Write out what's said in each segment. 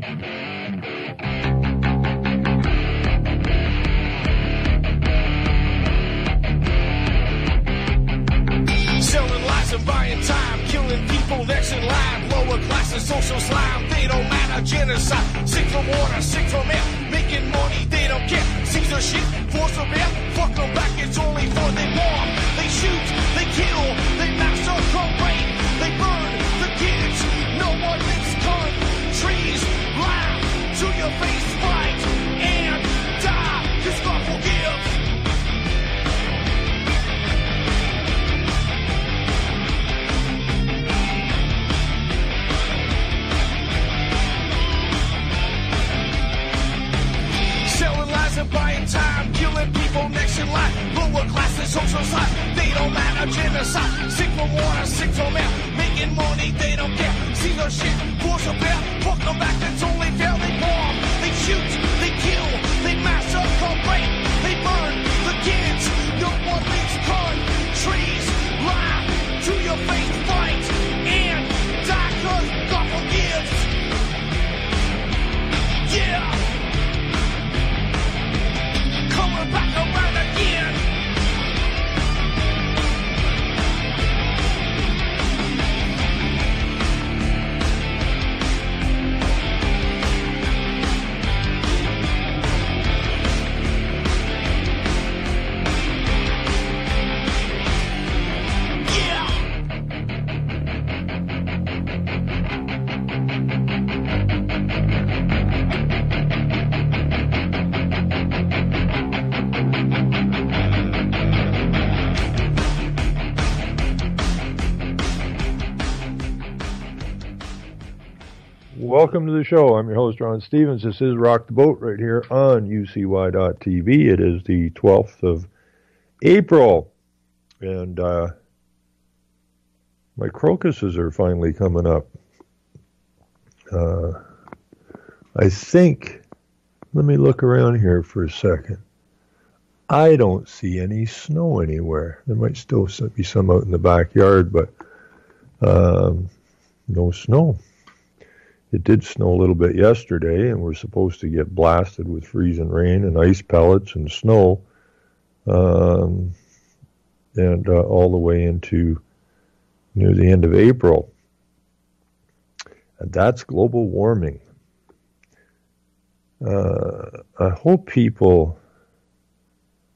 Selling lies and buying time, killing people next in line. Lower class and social slime, they don't matter. Genocide, sick from water, sick from air. Making money, they don't care. Caesar shit, force of air. Fuck them back, it's only for they bomb. They shoot, they kill, they massacre, rape. They burn the kids, no one makes countries laugh to your face, fight and die, 'cause God forgives. Selling lies and buying time, killing people next in line. Lower class and social side, they don't matter. Genocide, sick from water, sick from air. Making money, they don't care. See the shit, force of air. Fuck them back, it's only fair. They bomb, they shoot, they kill, they massacre, rape. They burn the kids, no one leaves countries. Lie to your face, fight and die, 'cause God forgives. Yeah. Coming back around again. Welcome to the show. I'm your host, Ron Stevens. This is Rock the Boat right here on UCY.TV. It is the 12th of April, and my crocuses are finally coming up. I think, let me look around here for a second. I don't see any snow anywhere. There might still be some out in the backyard, but no snow. It did snow a little bit yesterday, and we're supposed to get blasted with freezing rain and ice pellets and snow, and all the way into near the end of April. And that's global warming. I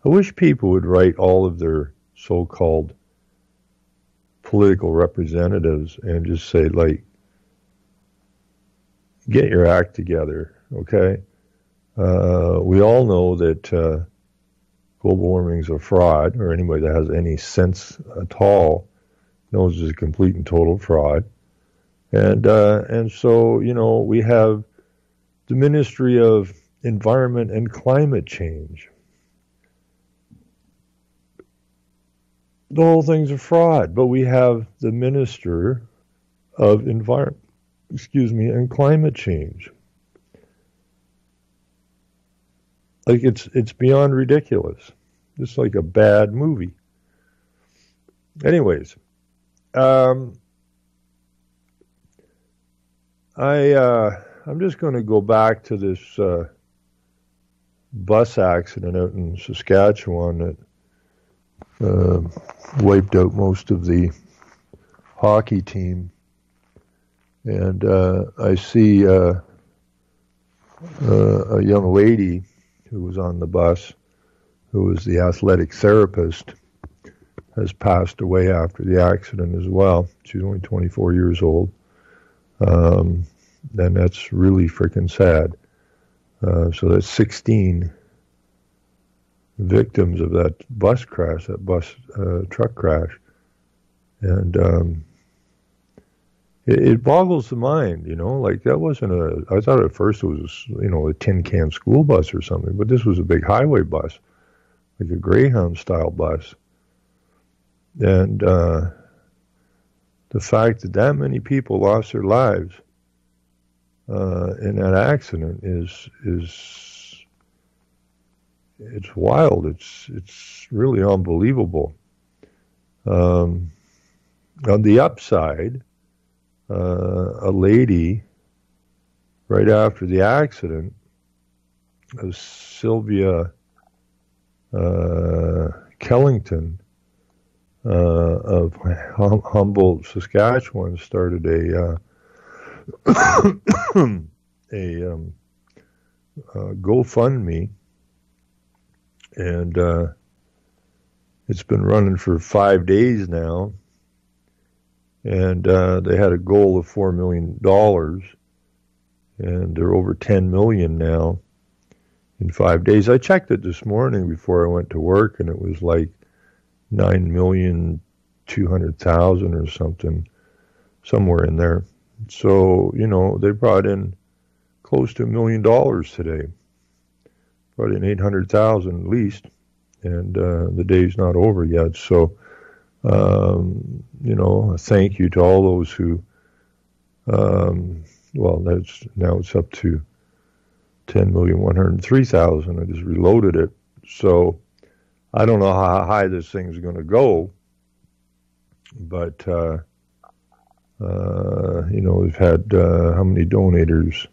wish people would write all of their so-called political representatives and just say, like, get your act together, okay? We all know that global warming is a fraud, or anybody that has any sense at all knows it's a complete and total fraud. And so, you know, we have the Ministry of Environment and Climate Change. The whole thing's a fraud, but we have the Minister of Environment, and Climate Change. Like, it's beyond ridiculous. It's like a bad movie. Anyways, I'm just going to go back to this bus accident out in Saskatchewan that wiped out most of the hockey team. And I see a young lady who was on the bus, who was the athletic therapist, has passed away after the accident as well. She's only 24 years old. And that's really freaking sad. So that's 16 victims of that bus crash, that bus truck crash. And it boggles the mind, you know, like that wasn't I thought at first it was, you know, a tin can school bus or something, but this was a big highway bus, like a Greyhound style bus. And the fact that many people lost their lives in that accident is it's wild. It's really unbelievable. On the upside, a lady right after the accident, Sylvia Kellington of Humboldt, Saskatchewan, started a GoFundMe, and it's been running for 5 days now, and they had a goal of $4 million, and they're over 10 million now in 5 days. I checked it this morning before I went to work, and it was like 9,200,000 or something, somewhere in there. So, they brought in close to $1 million today. Brought in 800,000 at least, and the day's not over yet. So, a thank you to all those who, now it's up to 10,103,000. I just reloaded it. So, I don't know how high this thing's going to go, but, we've had how many donators?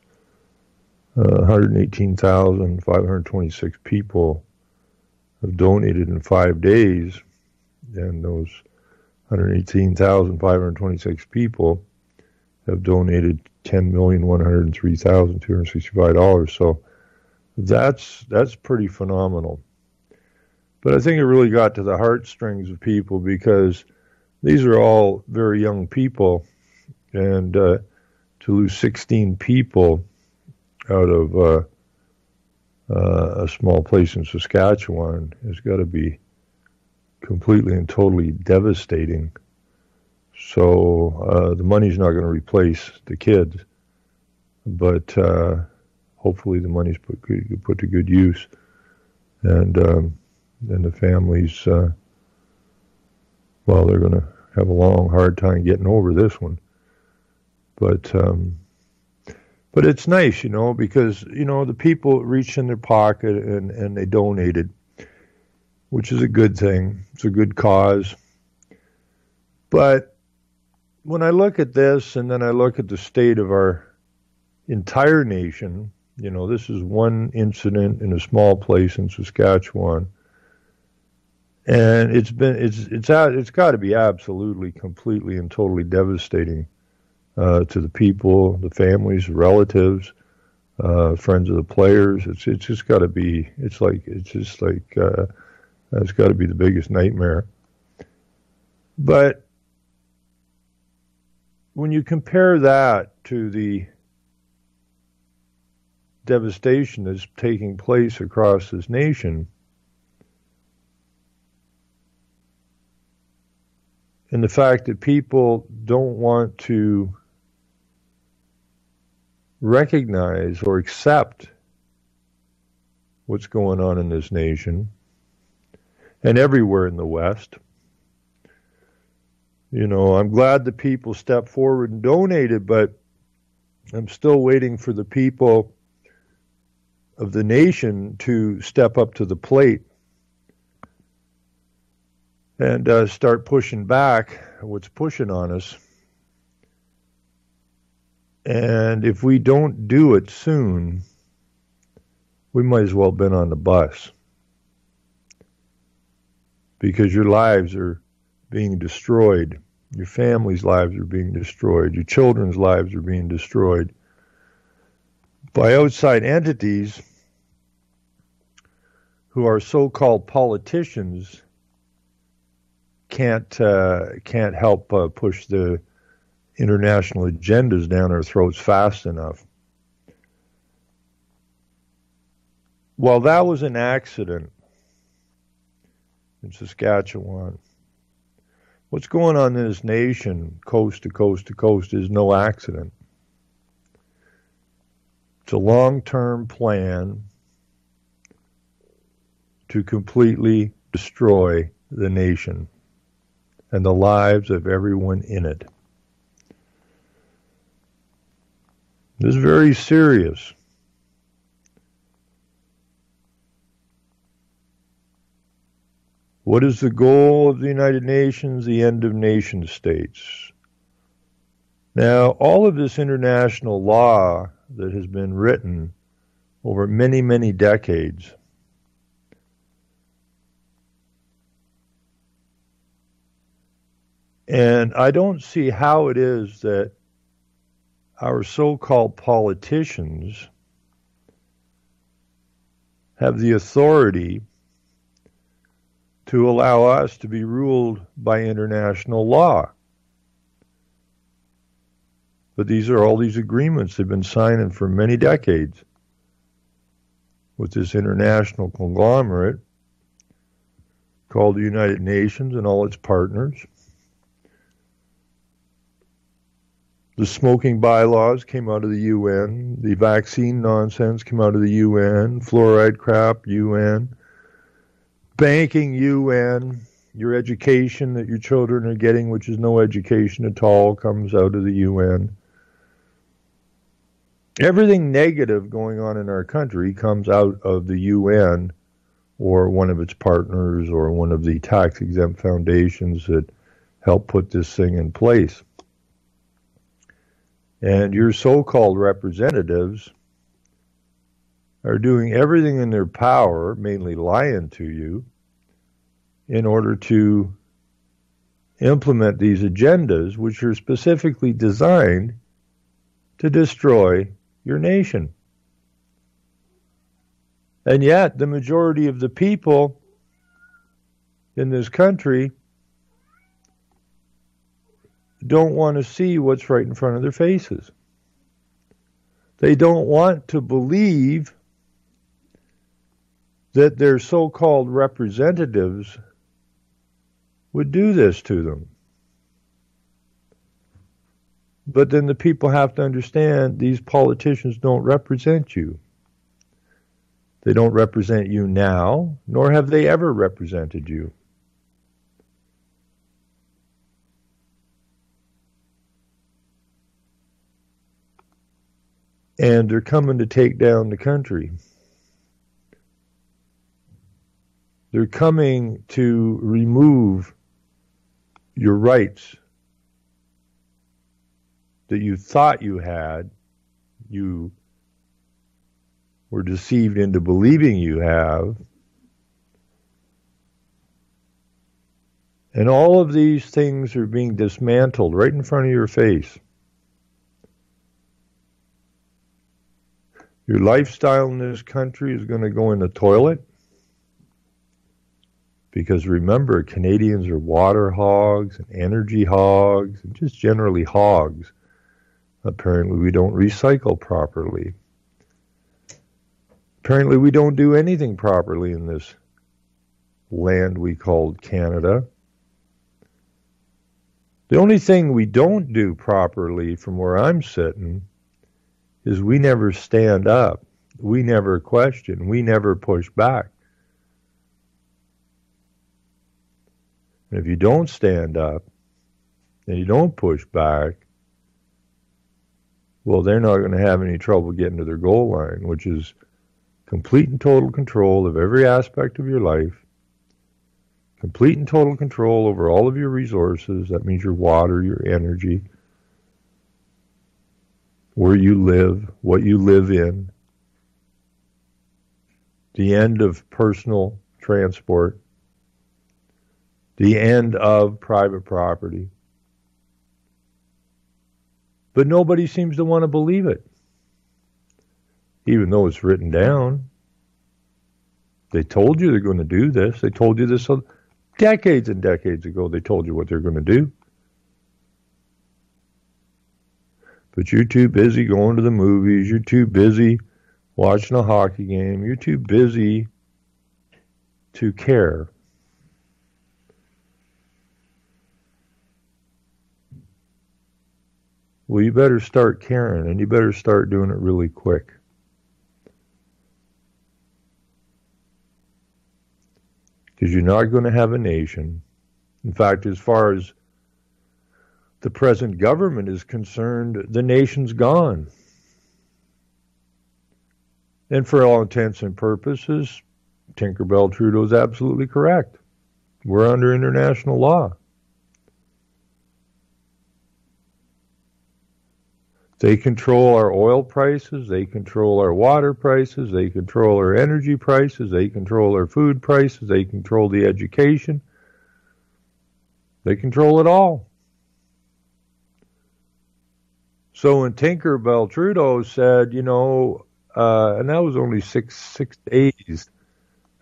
118,526 people have donated in 5 days, and those 118,526 people have donated $10,103,265. So that's pretty phenomenal. But I think it really got to the heartstrings of people, because these are all very young people, and to lose 16 people out of a small place in Saskatchewan has got to be completely and totally devastating. So the money's not going to replace the kids, but hopefully the money's put to good use, and the families, they're going to have a long, hard time getting over this one. But it's nice, because, the people reached in their pocket and they donated, which is a good thing. It's a good cause. But when I look at this, and then I look at the state of our entire nation, this is one incident in a small place in Saskatchewan, and it's got to be absolutely, completely, and totally devastating to the people, the families, the relatives, friends of the players. It's just got to be. It's got to be the biggest nightmare. But when you compare that to the devastation that's taking place across this nation, and the fact that people don't want to recognize or accept what's going on in this nation and everywhere in the West. I'm glad the people stepped forward and donated, but I'm still waiting for the people of the nation to step up to the plate and start pushing back what's pushing on us. And if we don't do it soon, we might as well have been on the bus, because your lives are being destroyed. Your family's lives are being destroyed. Your children's lives are being destroyed by outside entities who are so-called politicians. Can't help push the international agendas down our throats fast enough. Well, that was an accident in Saskatchewan. What's going on in this nation, coast to coast to coast, is no accident. It's a long-term plan to completely destroy the nation and the lives of everyone in it. This is very serious. What is the goal of the United Nations? The end of nation states. Now, all of this international law that has been written over many, many decades. And I don't see how it is that our so-called politicians have the authority to allow us to be ruled by international law. But these are all these agreements they've been signing for many decades with this international conglomerate called the United Nations and all its partners. The smoking bylaws came out of the UN. The vaccine nonsense came out of the UN. Fluoride crap, UN. Banking, UN. Your education that your children are getting, which is no education at all, comes out of the UN. Everything negative going on in our country comes out of the UN or one of its partners or one of the tax-exempt foundations that help put this thing in place. And your so-called representatives are doing everything in their power, mainly lying to you, in order to implement these agendas, which are specifically designed to destroy your nation. And yet, the majority of the people in this country don't want to see what's right in front of their faces. They don't want to believe that their so-called representatives would do this to them. But then the people have to understand these politicians don't represent you. They don't represent you now, nor have they ever represented you. And they're coming to take down the country. They're coming to remove your rights that you thought you had, you were deceived into believing you have. And all of these things are being dismantled right in front of your face. Your lifestyle in this country is going to go in the toilet. Because remember, Canadians are water hogs and energy hogs and just generally hogs. Apparently we don't recycle properly. Apparently we don't do anything properly in this land we called Canada. The only thing we don't do properly from where I'm sitting is we never stand up. We never question. We never push back. And if you don't stand up and you don't push back, well, they're not going to have any trouble getting to their goal line, which is complete and total control of every aspect of your life, complete and total control over all of your resources. That means your water, your energy, where you live, what you live in, the end of personal transport, the end of private property. But nobody seems to want to believe it, even though it's written down. They told you they're going to do this. They told you this decades and decades ago. They told you what they're going to do. But you're too busy going to the movies. You're too busy watching a hockey game. You're too busy to care. Well, you better start caring, and you better start doing it really quick. Because you're not going to have a nation. In fact, as far as the present government is concerned, the nation's gone. And for all intents and purposes, Tinkerbell Trudeau's absolutely correct. We're under international law. They control our oil prices. They control our water prices. They control our energy prices. They control our food prices. They control the education. They control it all. So when Tinkerbell Trudeau said, and that was only six days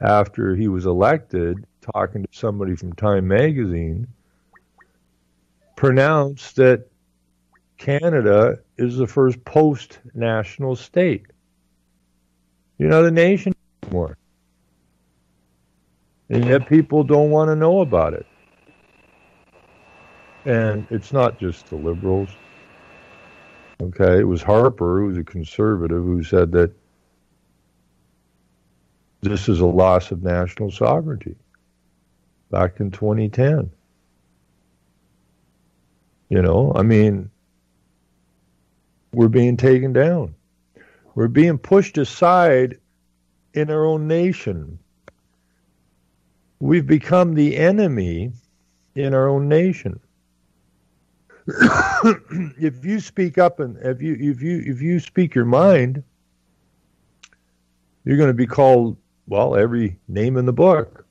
after he was elected, talking to somebody from Time Magazine, pronounced that Canada is the first post-national state. You're not a nation anymore. And yet people don't want to know about it. And it's not just the Liberals. Okay, it was Harper, who was a conservative, who said that this is a loss of national sovereignty back in 2010. We're being taken down. We're being pushed aside in our own nation. We've become the enemy in our own nation. If you speak up and if you speak your mind, you're going to be called, every name in the book.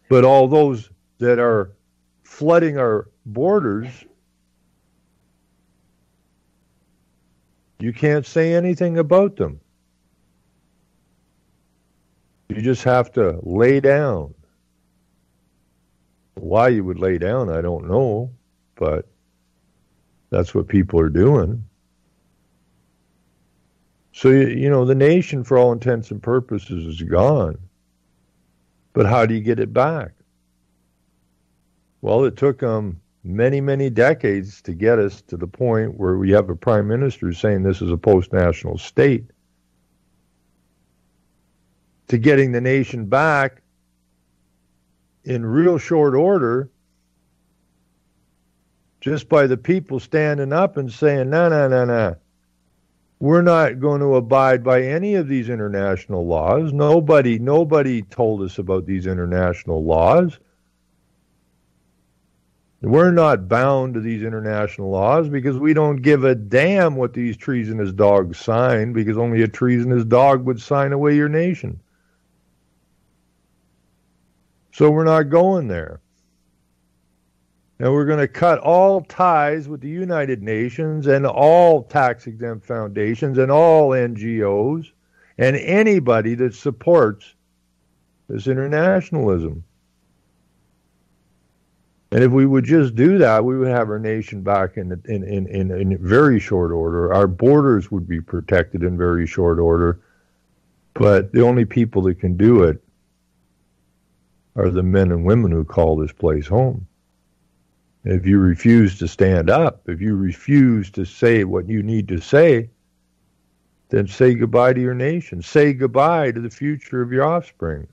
But all those that are flooding our borders, you can't say anything about them. You just have to lay down. Why you would lay down, I don't know, but that's what people are doing. So, the nation, for all intents and purposes, is gone. But how do you get it back? Well, it took many, many decades to get us to the point where we have a prime minister saying this is a post-national state. To getting the nation back in real short order, just by the people standing up and saying, no, we're not going to abide by any of these international laws. Nobody told us about these international laws. We're not bound to these international laws because we don't give a damn what these treasonous dogs sign, because only a treasonous dog would sign away your nation. So we're not going there. And we're going to cut all ties with the United Nations and all tax-exempt foundations and all NGOs and anybody that supports this internationalism. And if we would just do that, we would have our nation back in very short order. Our borders would be protected in very short order. But the only people that can do it are the men and women who call this place home. If you refuse to stand up, if you refuse to say what you need to say, then say goodbye to your nation. Say goodbye to the future of your offspring.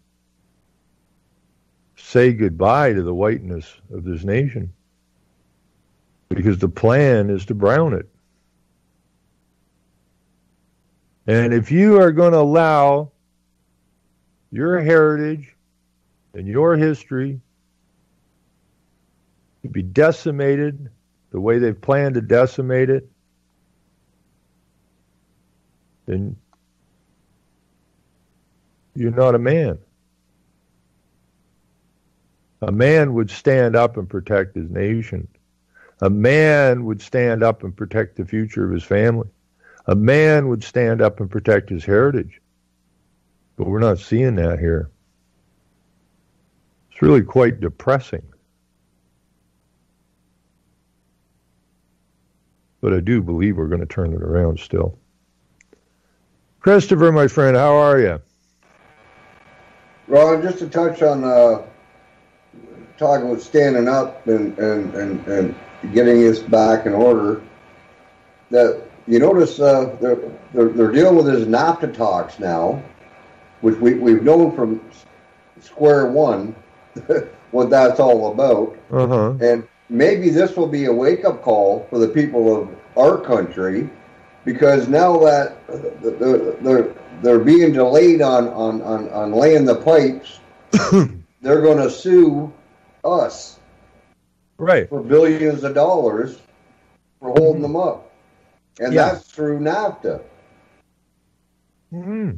Say goodbye to the whiteness of this nation. Because the plan is to brown it. And if you are going to allow your heritage and your history to be decimated the way they've planned to decimate it, then you're not a man. A man would stand up and protect his nation. A man would stand up and protect the future of his family. A man would stand up and protect his heritage. But we're not seeing that here. It's really quite depressing. But I do believe we're going to turn it around still. Christopher, my friend, how are you? Ron, just to touch on talking about standing up and getting this back in order, that you notice they're dealing with this NAFTA talks now, which we've known from square one what that's all about. Uh-huh. And maybe this will be a wake-up call for the people of our country, because now that they're being delayed on laying the pipes, they're going to sue us. Right. for billions of dollars for holding them up. And that's through NAFTA. Mm-hmm.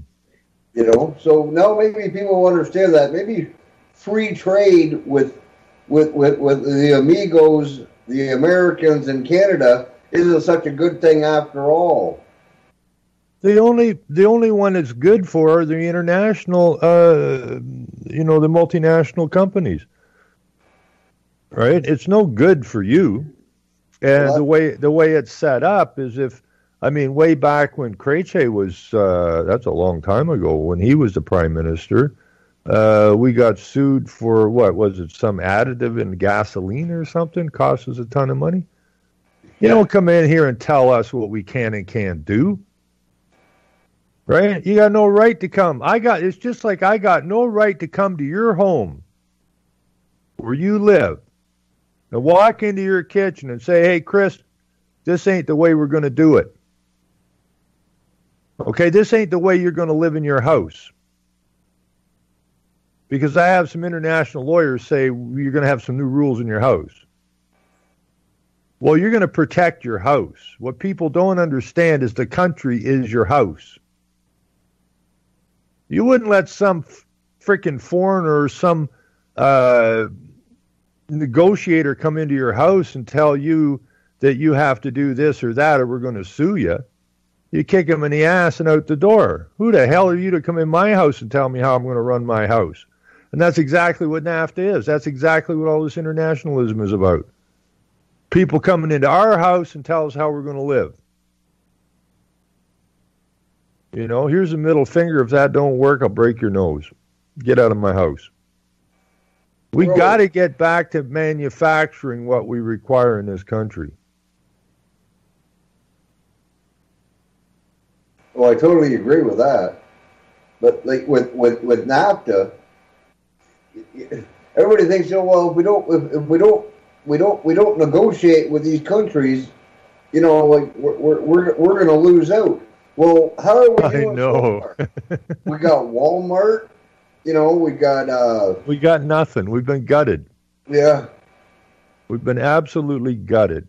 You know, so now maybe people will understand that. Maybe free trade with the amigos, the Americans in Canada, isn't such a good thing after all. The only one it's good for are the international, the multinational companies, right? It's no good for you. And the way it's set up is way back when Krejci was, that's a long time ago, when he was the prime minister, we got sued for, what was it, some additive in gasoline or something, cost us a ton of money. You don't come in here and tell us what we can and can't do. Right? You got no right to come. It's just like I got no right to come to your home where you live and walk into your kitchen and say, hey, Chris, this ain't the way we're going to do it. Okay, this ain't the way you're going to live in your house. Because I have some international lawyers say you're going to have some new rules in your house. Well, you're going to protect your house. What people don't understand is the country is your house. You wouldn't let some freaking foreigner or some negotiator come into your house and tell you that you have to do this or that or we're going to sue you. You kick them in the ass and out the door. Who the hell are you to come in my house and tell me how I'm going to run my house? And that's exactly what NAFTA is. That's exactly what all this internationalism is about. People coming into our house and tell us how we're going to live. You know, here's a middle finger. If that don't work, I'll break your nose. Get out of my house. We got to get back to manufacturing what we require in this country. Well, I totally agree with that. But like with NAFTA, everybody thinks, oh well, if we don't negotiate with these countries, you know, like we're going to lose out. Well, how are we doing? I know. So we got Walmart. You know, we got nothing. We've been gutted. Yeah, we've been absolutely gutted.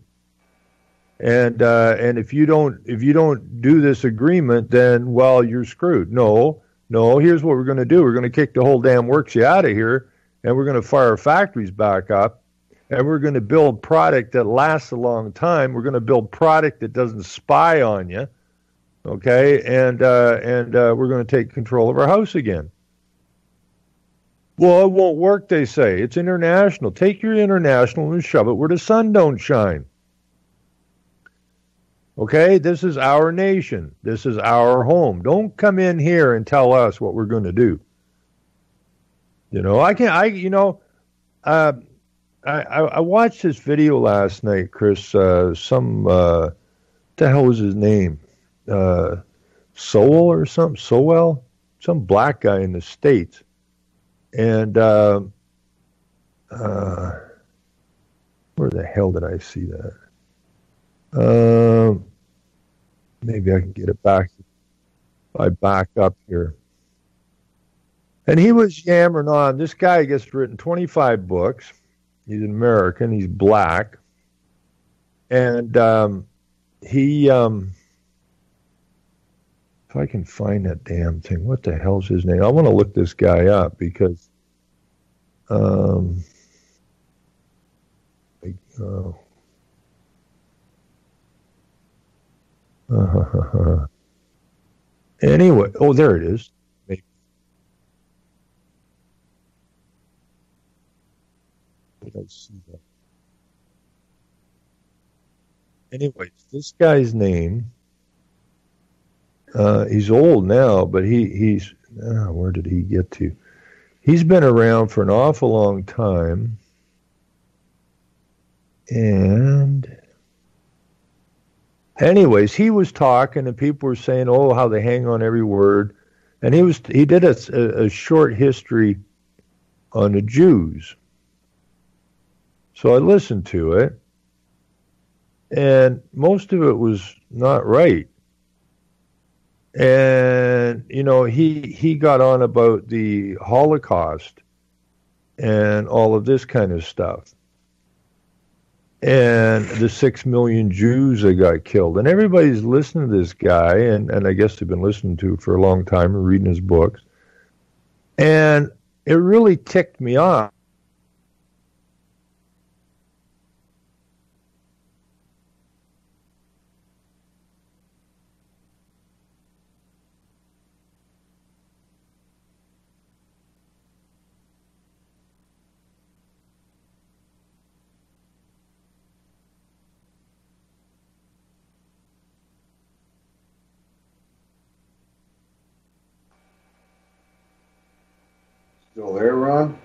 And if you don't do this agreement, then well, you're screwed. No. Here's what we're going to do. We're going to kick the whole damn works out of here, and we're going to fire factories back up, and we're going to build product that lasts a long time. We're going to build product that doesn't spy on you. Okay, and we're going to take control of our house again. Well, it won't work, they say. It's international. Take your international and shove it where the sun don't shine. Okay, this is our nation. This is our home. Don't come in here and tell us what we're going to do. You know, I watched this video last night, Chris. What the hell was his name? Sowell or something, Sowell, some black guy in the States. And where the hell did I see that? Maybe I can get it back. I back up here. And he was yammering on. This guy gets written 25 books. He's an American. He's black. And he... if I can find that damn thing, what the hell's his name? I want to look this guy up because, anyway, there it is. Maybe. Did I see that? Anyways, this guy's name. He's old now, but he's where did he get to? He's been around for an awful long time. And anyways, he was talking and people were saying, oh, how they hang on every word. And he did a short history on the Jews. So I listened to it. And most of it was not right. And, you know, he got on about the Holocaust and all of this kind of stuff. and the 6 million Jews that got killed. And everybody's listening to this guy, and I guess they've been listening to for a long time and reading his books. And it really ticked me off. Still there, Ron?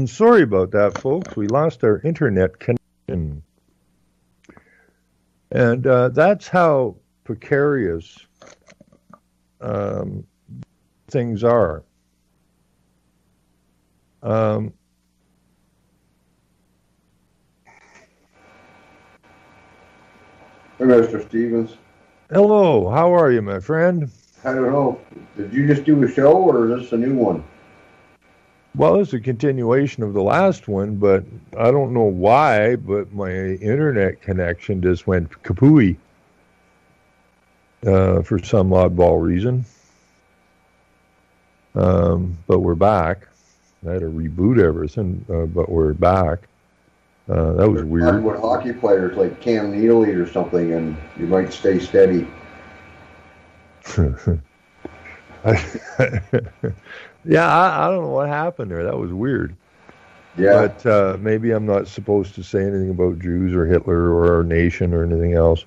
Sorry about that, folks. We lost our internet connection. And that's how precarious things are. Hey, Mr. Stevens. Hello, how are you, my friend? I don't know. Did you just do a show, or is this a new one? Well, it's a continuation of the last one, but I don't know why, but my internet connection just went kapooey for some oddball reason. But we're back. I had to reboot everything, but we're back. That was weird. With hockey players like Cam Neely or something, and you might stay steady. Yeah, I don't know what happened there. That was weird. Yeah. But maybe I'm not supposed to say anything about Jews or Hitler or our nation or anything else.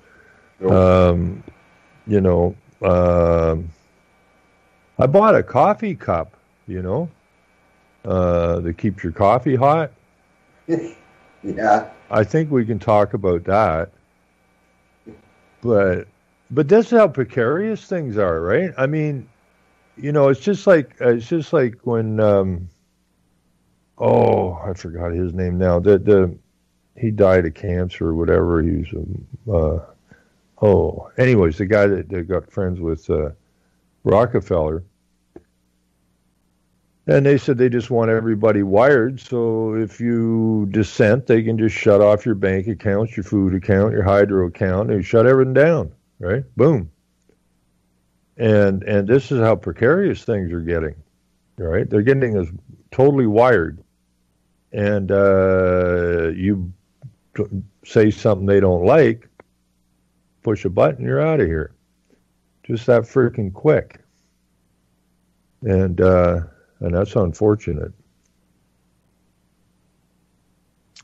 Nope. You know, I bought a coffee cup, you know, that keeps your coffee hot. Yeah. I think we can talk about that. But this is how precarious things are, right? I mean, you know, it's just like when I forgot his name now. He died of cancer or whatever. He was anyways, the guy that got friends with Rockefeller. And they said they just want everybody wired, so if you dissent, they can just shut off your bank accounts, your food account, your hydro account, and shut everything down, right? Boom. And this is how precarious things are getting, right? They're getting us totally wired. And you say something they don't like, push a button, you're out of here. Just that freaking quick. And that's unfortunate.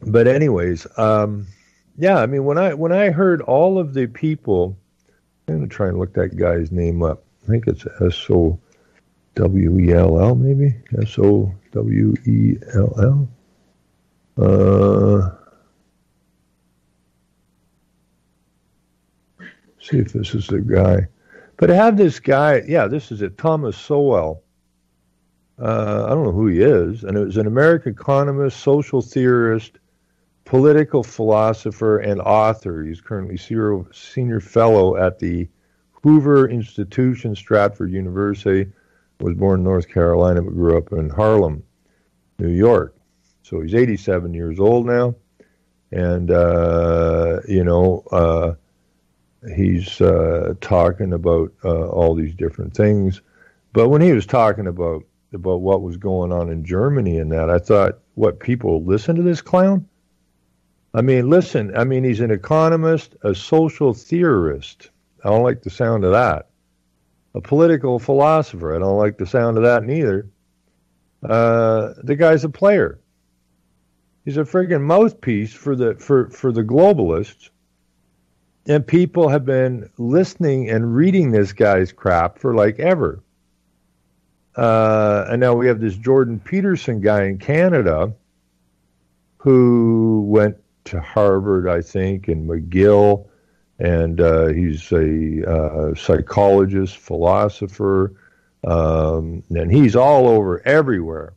But anyways, yeah, I mean, when I heard all of the people, I'm going to try and look that guy's name up. I think it's S-O-W-E-L-L, maybe? S-O-W-E-L-L? See if this is the guy. But I have this guy, yeah, this is it, Thomas Sowell. I don't know who he is, and it was an American economist, social theorist, political philosopher, and author. He's currently senior fellow at the Hoover Institution, Stratford University. Was born in North Carolina, but grew up in Harlem, New York. So he's 87 years old now, and he's talking about all these different things. But when he was talking about what was going on in Germany and that, I thought, what, people listen to this clown? I mean, listen, I mean, he's an economist, a social theorist. I don't like the sound of that. A political philosopher. I don't like the sound of that neither. The guy's a player. He's a friggin' mouthpiece for the globalists. And people have been listening and reading this guy's crap for like ever. And now we have this Jordan Peterson guy in Canada who went to Harvard, I think, and McGill, and he's a psychologist, philosopher, and he's all over everywhere.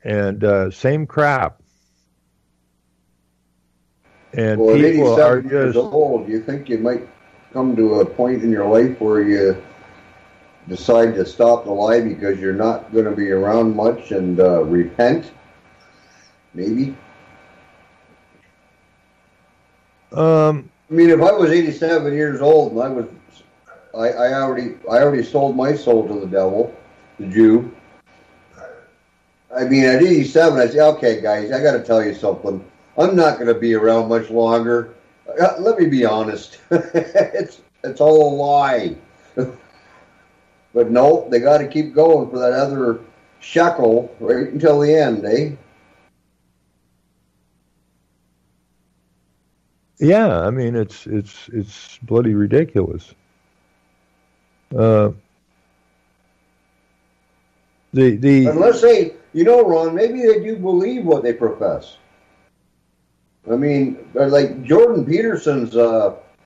And same crap. And well, people at 87 are years just old, you think you might come to a point in your life where you decide to stop the lie because you're not going to be around much and repent? Maybe. I mean, if I was 87 years old and I already sold my soul to the devil, the Jew. I mean, at 87, I say, okay, guys, I got to tell you something. I'm not going to be around much longer. Let me be honest. It's all a lie. But no, they got to keep going for that other shekel right until the end, eh? Yeah, I mean, it's bloody ridiculous. Unless they Ron, maybe they do believe what they profess. I mean, like Jordan Peterson's,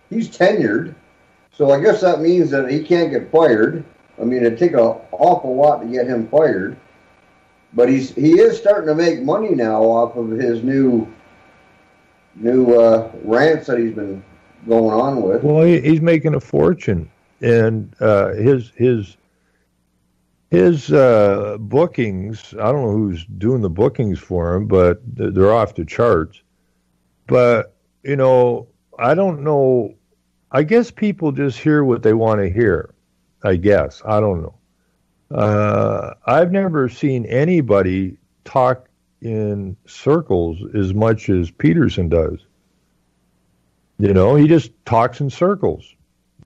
he's tenured, so I guess that means that he can't get fired. I mean, it'd take an awful lot to get him fired. But he is starting to make money now off of his new rants that he's been going on with. Well, he's making a fortune, and his bookings. I don't know who's doing the bookings for him, but they're off the charts. But I don't know. I guess people just hear what they want to hear. I guess I don't know. I've never seen anybody talk in circles as much as Peterson does. He just talks in circles.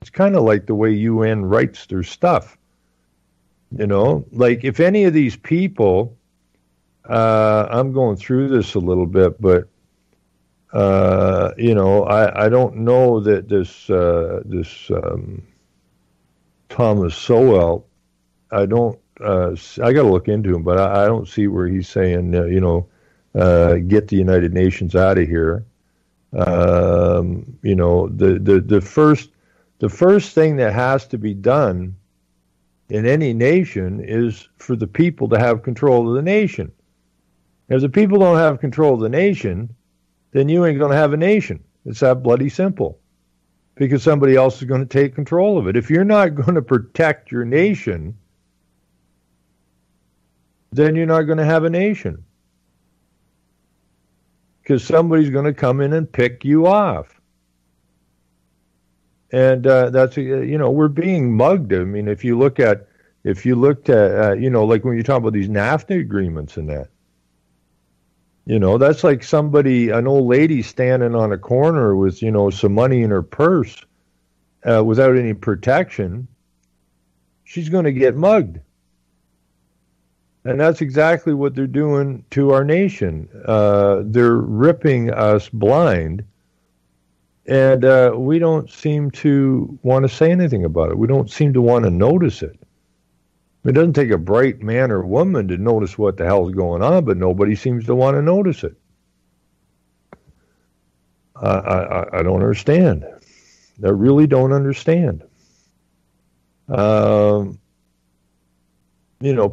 It's kind of like the way UN writes their stuff. Like if any of these people, I'm going through this a little bit, but I don't know that this Thomas Sowell. I don't. I got to look into him, but I don't see where he's saying, get the United Nations out of here. The first thing that has to be done in any nation is for the people to have control of the nation. If the people don't have control of the nation, then you ain't going to have a nation. It's that bloody simple. Because somebody else is going to take control of it. If you're not going to protect your nation, then you're not going to have a nation. Because somebody's going to come in and pick you off. And that's, we're being mugged. I mean, if you looked at, like when you talk about these NAFTA agreements and that, that's like an old lady standing on a corner with, some money in her purse without any protection. She's going to get mugged. And that's exactly what they're doing to our nation. They're ripping us blind, and we don't seem to want to say anything about it. We don't seem to want to notice it. It doesn't take a bright man or woman to notice what the hell's going on, but nobody seems to want to notice it. I don't understand. I really don't understand.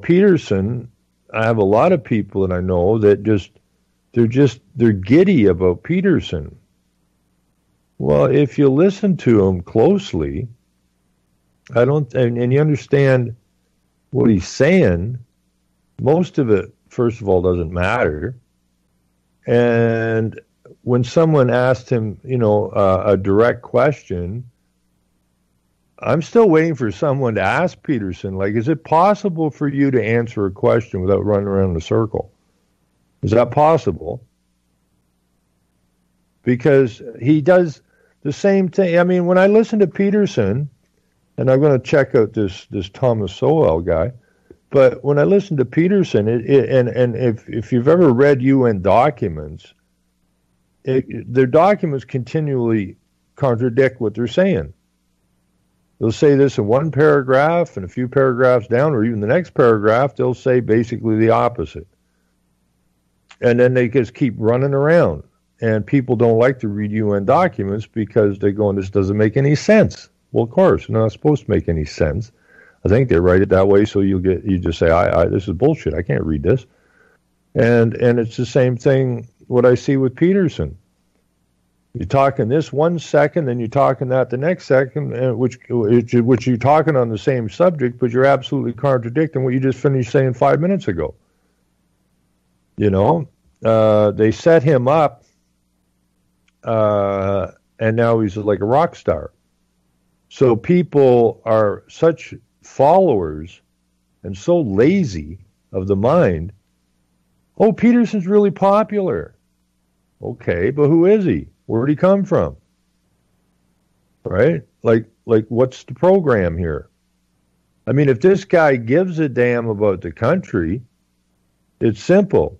Peterson, I have a lot of people that I know that they're giddy about Peterson. Well, if you listen to him closely, and you understand what he's saying, most of it, first of all, doesn't matter. And when someone asked him, a direct question, I'm still waiting for someone to ask Peterson, like, is it possible for you to answer a question without running around in a circle? Is that possible? Because he does the same thing. I mean, when I listen to Peterson, and I'm going to check out this Thomas Sowell guy, but when I listen to Peterson, and if you've ever read UN documents, their documents continually contradict what they're saying. They'll say this in one paragraph, and a few paragraphs down, or even the next paragraph, they'll say basically the opposite. And then they just keep running around. And people don't like to read UN documents because they go, this doesn't make any sense. Well, of course, it's not supposed to make any sense. I think they write it that way so you just say, this is bullshit. I can't read this. And it's the same thing what I see with Peterson. You're talking this 1 second, then you're talking that the next second, which you're talking on the same subject, but you're absolutely contradicting what you just finished saying 5 minutes ago. They set him up, and now he's like a rock star. So people are such followers and so lazy of the mind. Oh, Peterson's really popular. Okay, but who is he? Where'd he come from? Right? Like what's the program here? I mean, if this guy gives a damn about the country, it's simple.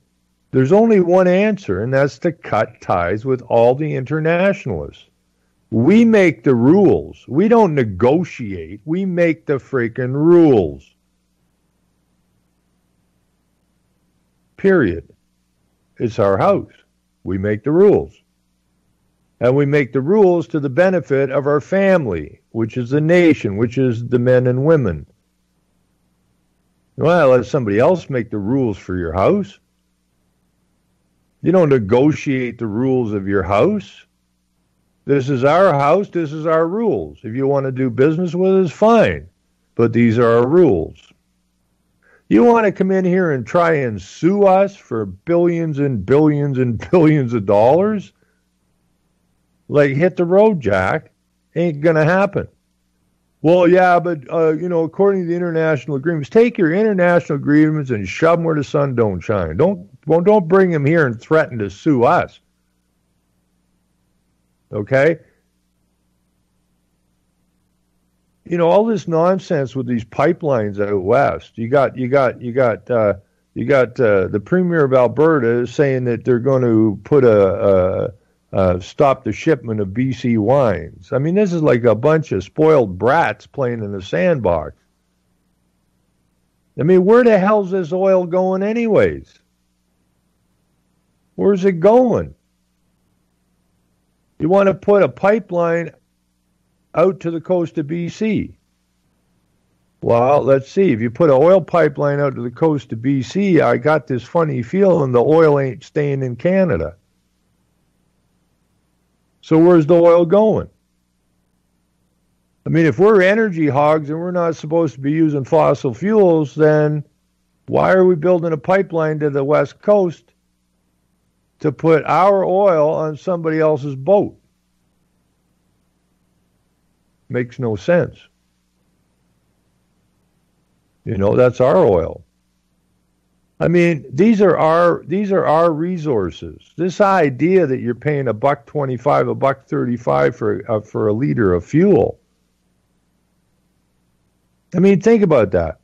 There's only one answer, and that's to cut ties with all the internationalists. We make the rules. We don't negotiate. We make the freaking rules. period. It's our house. We make the rules. And we make the rules to the benefit of our family, which is the nation, which is the men and women. Well, let somebody else make the rules for your house. You don't negotiate the rules of your house. This is our house. This is our rules. If you want to do business with us, fine. But these are our rules. You want to come in here and try and sue us for billions and billions and billions of dollars? Like, hit the road, Jack. Ain't going to happen. Well, yeah, but, according to the international agreements, take your international agreements and shove them where the sun don't shine. Don't bring them here and threaten to sue us. Okay? All this nonsense with these pipelines out west. You got the Premier of Alberta saying that they're going to put stop the shipment of BC wines. I mean, this is like a bunch of spoiled brats playing in a sandbox. I mean, where the hell's this oil going anyways? Where's it going? You want to put a pipeline out to the coast of BC. Well, let's see. If you put an oil pipeline out to the coast of BC, I got this funny feeling the oil ain't staying in Canada. So where's the oil going? I mean, if we're energy hogs and we're not supposed to be using fossil fuels, then why are we building a pipeline to the west coast to put our oil on somebody else's boat? Makes no sense. That's our oil. I mean, these are our resources. This idea that you're paying $1.25, $1.35 for a liter of fuel. I mean, think about that.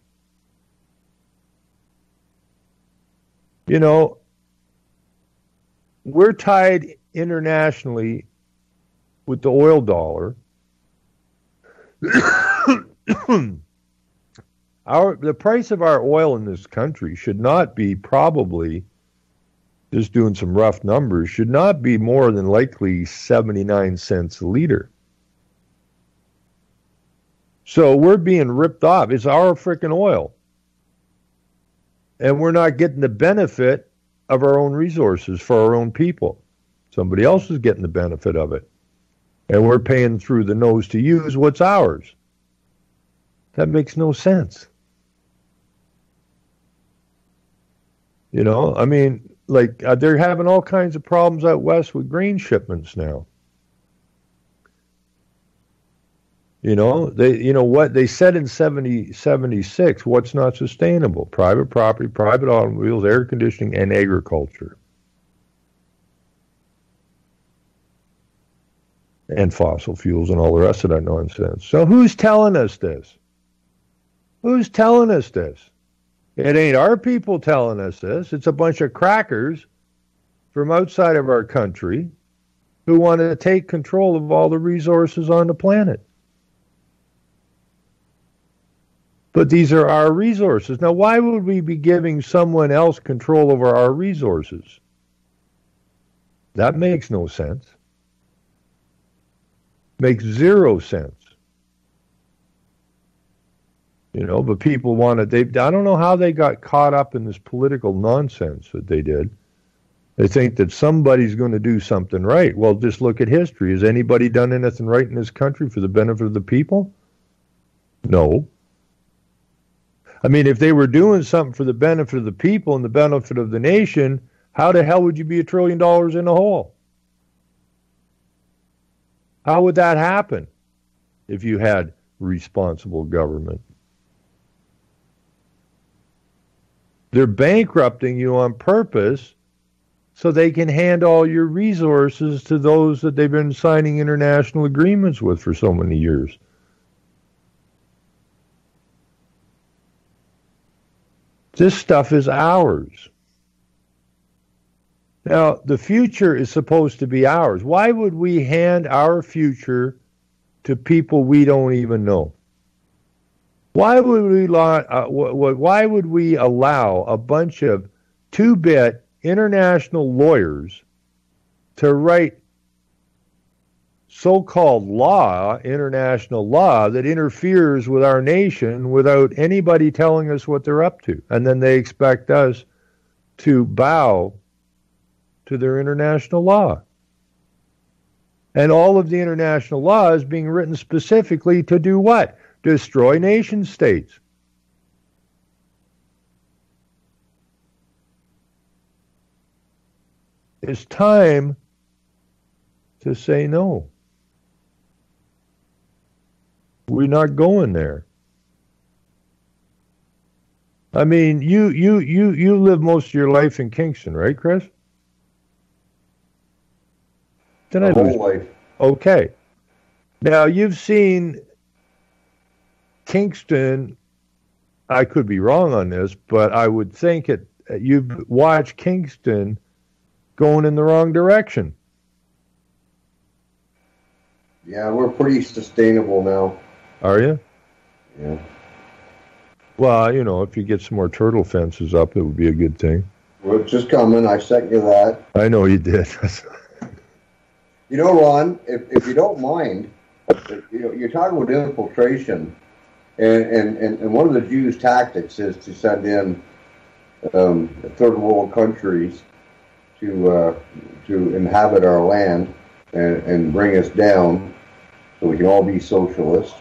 We're tied internationally with the oil dollar. The price of our oil in this country should not be, probably, just doing some rough numbers, should not be more than likely 79 cents a liter. So we're being ripped off. It's our frickin' oil. And we're not getting the benefit of our own resources for our own people. Somebody else is getting the benefit of it. And we're paying through the nose to use what's ours. That makes no sense. I mean, they're having all kinds of problems out west with grain shipments now. What they said in 76, what's not sustainable? Private property, private automobiles, air conditioning, and agriculture. And fossil fuels and all the rest of that nonsense. So who's telling us this? Who's telling us this? It ain't our people telling us this. It's a bunch of crackers from outside of our country who want to take control of all the resources on the planet. But these are our resources. Now, why would we be giving someone else control over our resources? That makes no sense. Makes zero sense. But people want to, I don't know how they got caught up in this political nonsense that they did. They think that somebody's going to do something right. Well, just look at history. Has anybody done anything right in this country for the benefit of the people? No. I mean, if they were doing something for the benefit of the people and the benefit of the nation, how the hell would you be $1 trillion in the hole? How would that happen if you had responsible government? They're bankrupting you on purpose so they can hand all your resources to those that they've been signing international agreements with for so many years. This stuff is ours. Now, the future is supposed to be ours. Why would we hand our future to people we don't even know? Why would we allow a bunch of two-bit international lawyers to write so-called law, international law, that interferes with our nation without anybody telling us what they're up to. And then they expect us to bow to their international law. And all of the international law is being written specifically to do what? Destroy nation states. It's time to say no. We're not going there. I mean, you live most of your life in Kingston, right, Chris? My whole life. Okay. Now, you've seen Kingston, I could be wrong on this, but I would think you've watched Kingston going in the wrong direction. Yeah, we're pretty sustainable now. Are you? Yeah. Well, you know, if you get some more turtle fences up, it would be a good thing. Well, it's just coming. I sent you that. I know you did. You know, Ron, if you don't mind, you know, you're talking about infiltration, and one of the Jews' tactics is to send in third world countries to inhabit our land and bring us down so we can all be socialists.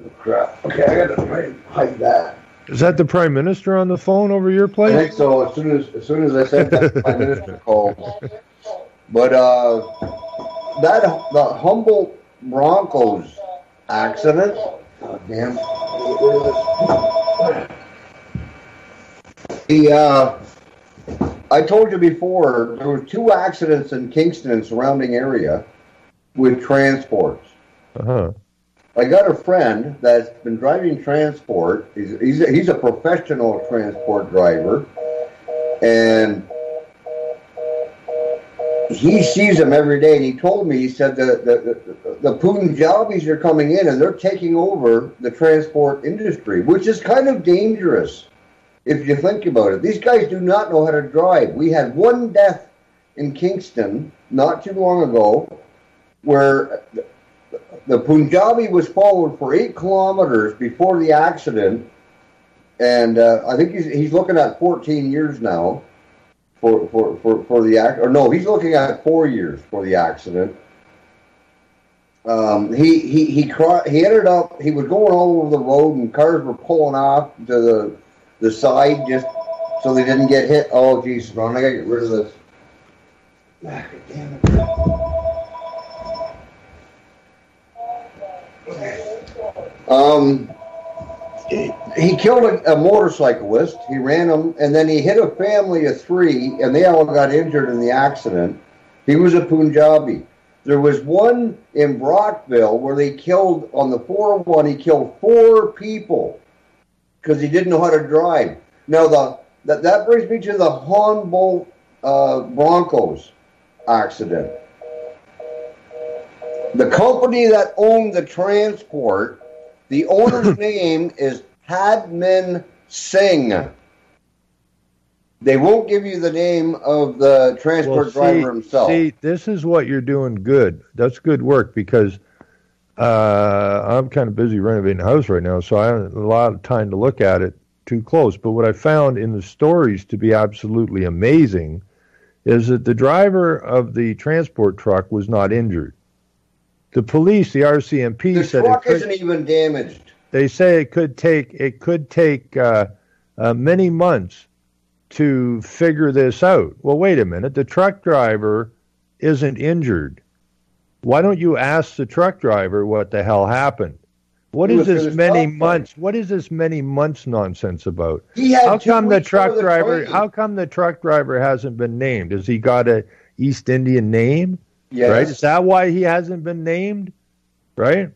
Oh, crap. Okay, I gotta hide that. Is that the Prime Minister on the phone over your place? I think so. As soon as I said that, the Prime Minister called. But the Humboldt Broncos accident. Oh, damn. I told you before, there were 2 accidents in Kingston and surrounding area with transports. Uh-huh. I got a friend that's been driving transport. He's a professional transport driver, and he sees them every day. And he told me, he said the Punjabis are coming in and they're taking over the transport industry, which is kind of dangerous if you think about it. These guys do not know how to drive. We had 1 death in Kingston not too long ago where the Punjabi was followed for 8 kilometers before the accident, and I think he's looking at 14 years now for the accident. Or no, he's looking at 4 years for the accident. He ended up, he was going all over the road and cars were pulling off to the side just so they didn't get hit. Oh, Jesus, Ron, I gotta get rid of this. Ah, damn it. He killed a motorcyclist. He ran him, and then he hit a family of 3, and they all got injured in the accident. He was a Punjabi. There was one in Brockville where they killed, on the 401, he killed 4 people because he didn't know how to drive. Now, that brings me to the Humboldt Broncos accident. The company that owned the transport, the owner's name is Hadman Singh. They won't give you the name of the transport driver himself. See, this is what you're doing good. That's good work because I'm kind of busy renovating the house right now, so I haven't a lot of time to look at it too close. But what I found in the stories to be absolutely amazing is that the driver of the transport truck was not injured. The police, the RCMP, said the truck isn't even damaged. They say it could take many months to figure this out. Well, wait a minute. The truck driver isn't injured. Why don't you ask the truck driver what the hell happened? What is this many months? What is this many months nonsense about? How come the truck driver hasn't been named? Has he got a East Indian name? Yes. Right? Is that why he hasn't been named? Right?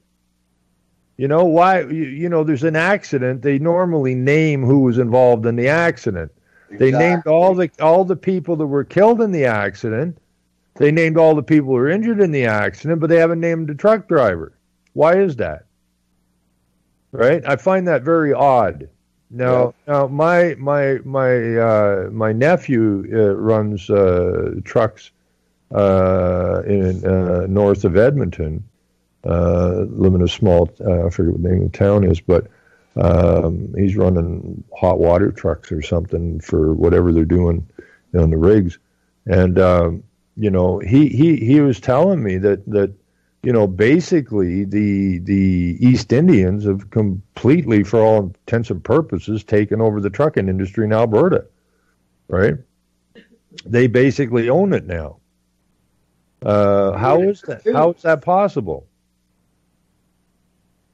You know why? You know, there's an accident. They normally name who was involved in the accident. Exactly. They named all the people that were killed in the accident. They named all the people who were injured in the accident, but they haven't named the truck driver. Why is that? Right? I find that very odd. Now, my nephew runs trucks in north of Edmonton. Live in a small, I forget what the name of the town is, but he's running hot water trucks or something for whatever they're doing on the rigs. And he was telling me that basically the East Indians have completely, for all intents and purposes, taken over the trucking industry in Alberta, right? They basically own it now. How is that? How is that possible?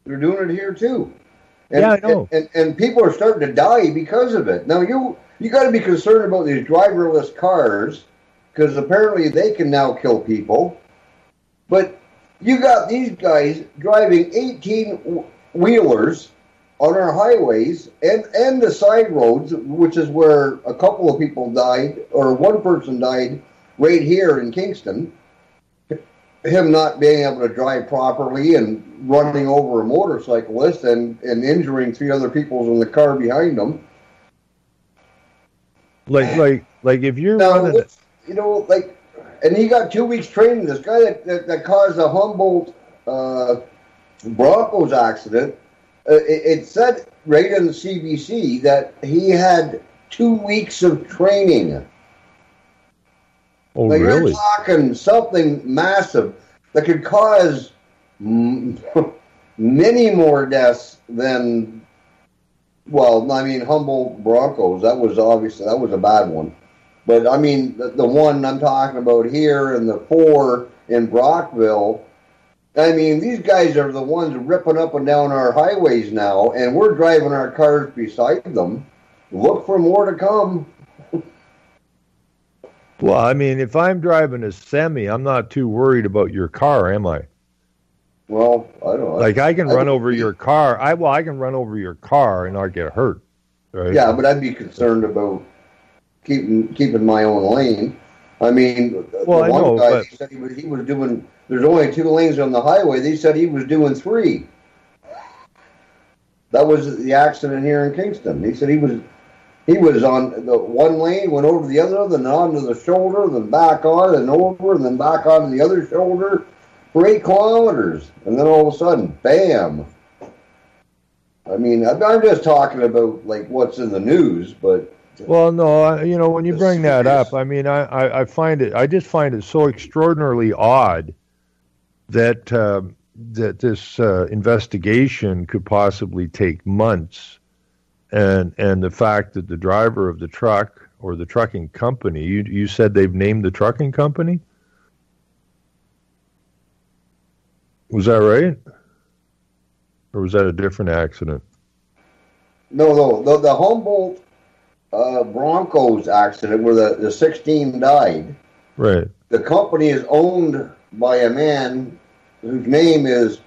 They're doing it here too. And, yeah, I know. And people are starting to die because of it. Now you got to be concerned about these driverless cars because apparently they can now kill people. But you got these guys driving 18-wheelers on our highways and the side roads, which is where a couple of people died, or one person died right here in Kingston. Him not being able to drive properly and running over a motorcyclist and injuring 3 other people in the car behind him. Like if you're now, running, and he got 2 weeks training. This guy that caused the Humboldt Broncos accident, it said right in the CBC that he had 2 weeks of training. Oh, really? You're talking something massive that could cause many more deaths than, Humboldt Broncos. That was a bad one. But, the one I'm talking about here and the 4 in Brockville, these guys are the ones ripping up and down our highways now, and we're driving our cars beside them. Look for more to come. Well, if I'm driving a semi, I'm not too worried about your car, am I? Well, I don't know. Like I can run over your car. I can run over your car and not get hurt. Right? Yeah, but I'd be concerned about keeping my own lane. One guy said he was doing. There's only 2 lanes on the highway. They said he was doing 3. That was the accident here in Kingston. He said he was on the one lane, went over the other, then onto the shoulder, then back on, then over, and then back onto the other shoulder for 8 kilometers. And then all of a sudden, bam. I'm just talking about what's in the news, but. Well, no, when you bring that up, I just find it so extraordinarily odd that that this investigation could possibly take months. And the fact that the driver of the truck or the trucking company, you said they've named the trucking company? Was that right? Or was that a different accident? No. The Humboldt Broncos accident where the 16 died. Right. The company is owned by a man whose name is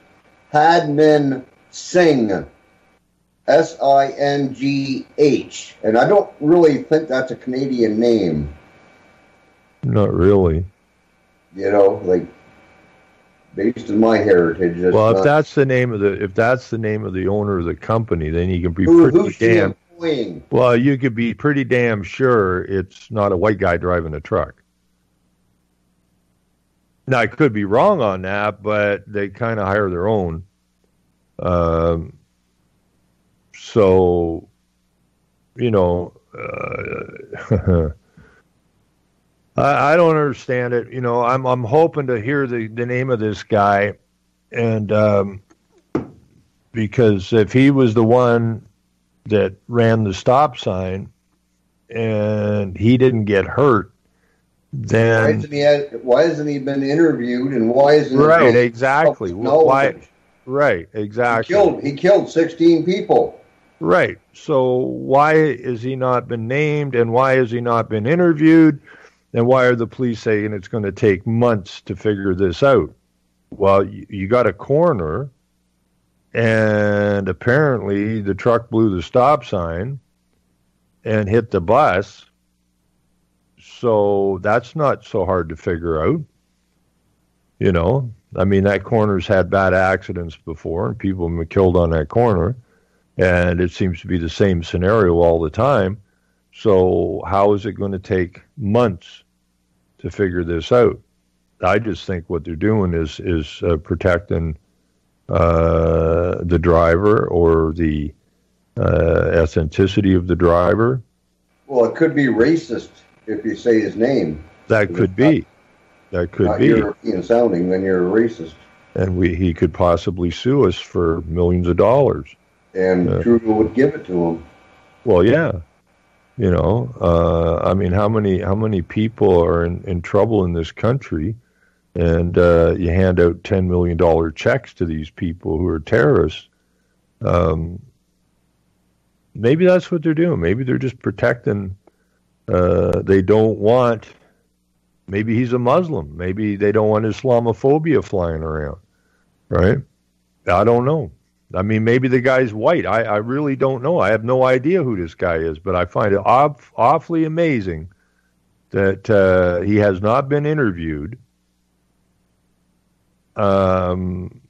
Padman Singh. Singh, and I don't really think that's a Canadian name. Not really. Based on my heritage. Well, if that's the name of the owner of the company, then you can be pretty damn. Well, you could be pretty damn sure it's not a white guy driving a truck. Now, I could be wrong on that, but they kind of hire their own. So, I don't understand it. I'm hoping to hear the name of this guy, and because if he was the one that ran the stop sign and he didn't get hurt, then why hasn't he been interviewed, and why isn't right? Exactly. Why? Right. Exactly. He killed 16 people. Right. So why has he not been named, and why has he not been interviewed, and why are the police saying it's going to take months to figure this out? Well, you got a coroner, and apparently the truck blew the stop sign and hit the bus, so that's not so hard to figure out. That coroner's had bad accidents before, and people have been killed on that coroner. And it seems to be the same scenario all the time. So how is it going to take months to figure this out? I just think what they're doing is protecting the driver or the authenticity of the driver. Well, it could be racist if you say his name. That could be. That could be. European sounding, then you're a racist. And he could possibly sue us for millions of dollars. And Trudeau would give it to him. Well, yeah. You know, I mean, how many people are in trouble in this country, and you hand out $10 million checks to these people who are terrorists? Maybe that's what they're doing. Maybe they're just protecting. They don't want. Maybe he's a Muslim. Maybe they don't want Islamophobia flying around, right? I don't know. I mean, maybe the guy's white. I really don't know. I have no idea who this guy is, but I find it awfully amazing that he has not been interviewed. And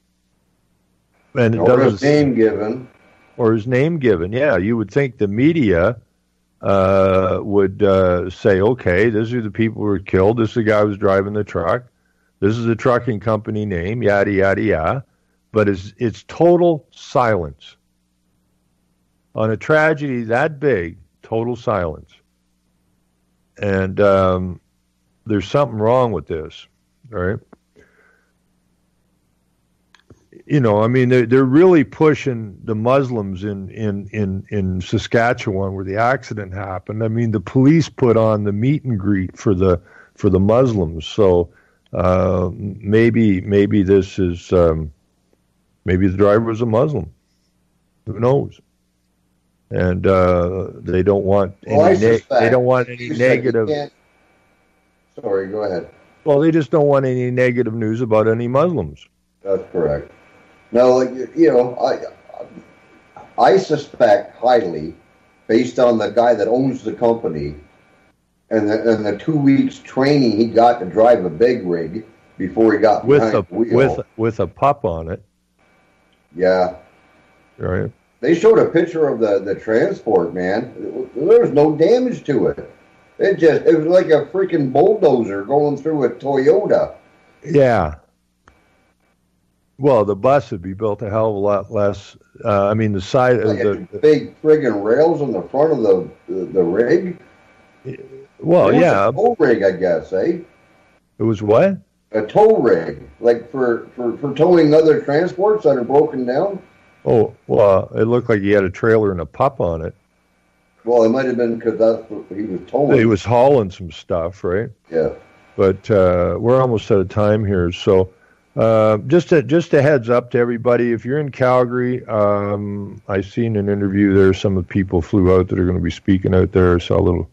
or his name given. Or his name given. Yeah, you would think the media would say, okay, these are the people who were killed. This is the guy who was driving the truck. This is the trucking company name, yada, yada, yada. But it's total silence. On a tragedy that big, total silence. And there's something wrong with this, right? You know, I mean, they're really pushing the Muslims in Saskatchewan where the accident happened. I mean, the police put on the meet and greet for the Muslims. So maybe this is maybe the driver was a Muslim. Who knows? And they don't want any negative. Sorry, go ahead. Well, they just don't want any negative news about any Muslims. That's correct. Now, you know, I suspect highly, based on the guy that owns the company and the 2 weeks training he got to drive a big rig before he got behind the wheel. With a pup on it. Yeah. Right. They showed a picture of the transport, man. There was no damage to it. It was like a freaking bulldozer going through a Toyota. Yeah. Well, the bus would be built a hell of a lot less. I mean, the side of the big friggin' rails on the front of the rig. Well, yeah, a tow rig, I guess, eh? It was what? A tow rig, like for towing other transports that are broken down. Oh, well, it looked like he had a trailer and a pup on it. Well, it might have been because that's what he was towing. He was hauling some stuff, right? Yeah. But we're almost out of time here, so. Just a heads up to everybody. If you're in Calgary, I seen an interview there. Some of the people flew out that are going to be speaking out there. Saw a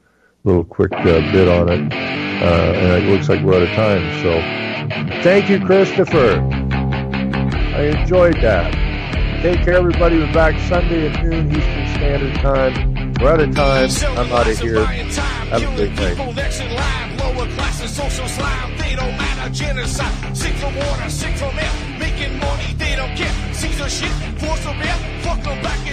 little quick bit on it, and it looks like we're out of time. So, thank you, Christopher. I enjoyed that. Take care, everybody. We're back Sunday at noon Eastern Standard Time. We're out of time. I'm out of here. Have a great night. Lower classes, social slime, they don't matter, genocide. Sick from water, sick from air, making money, they don't care. Caesar shit, force of air, fuck them back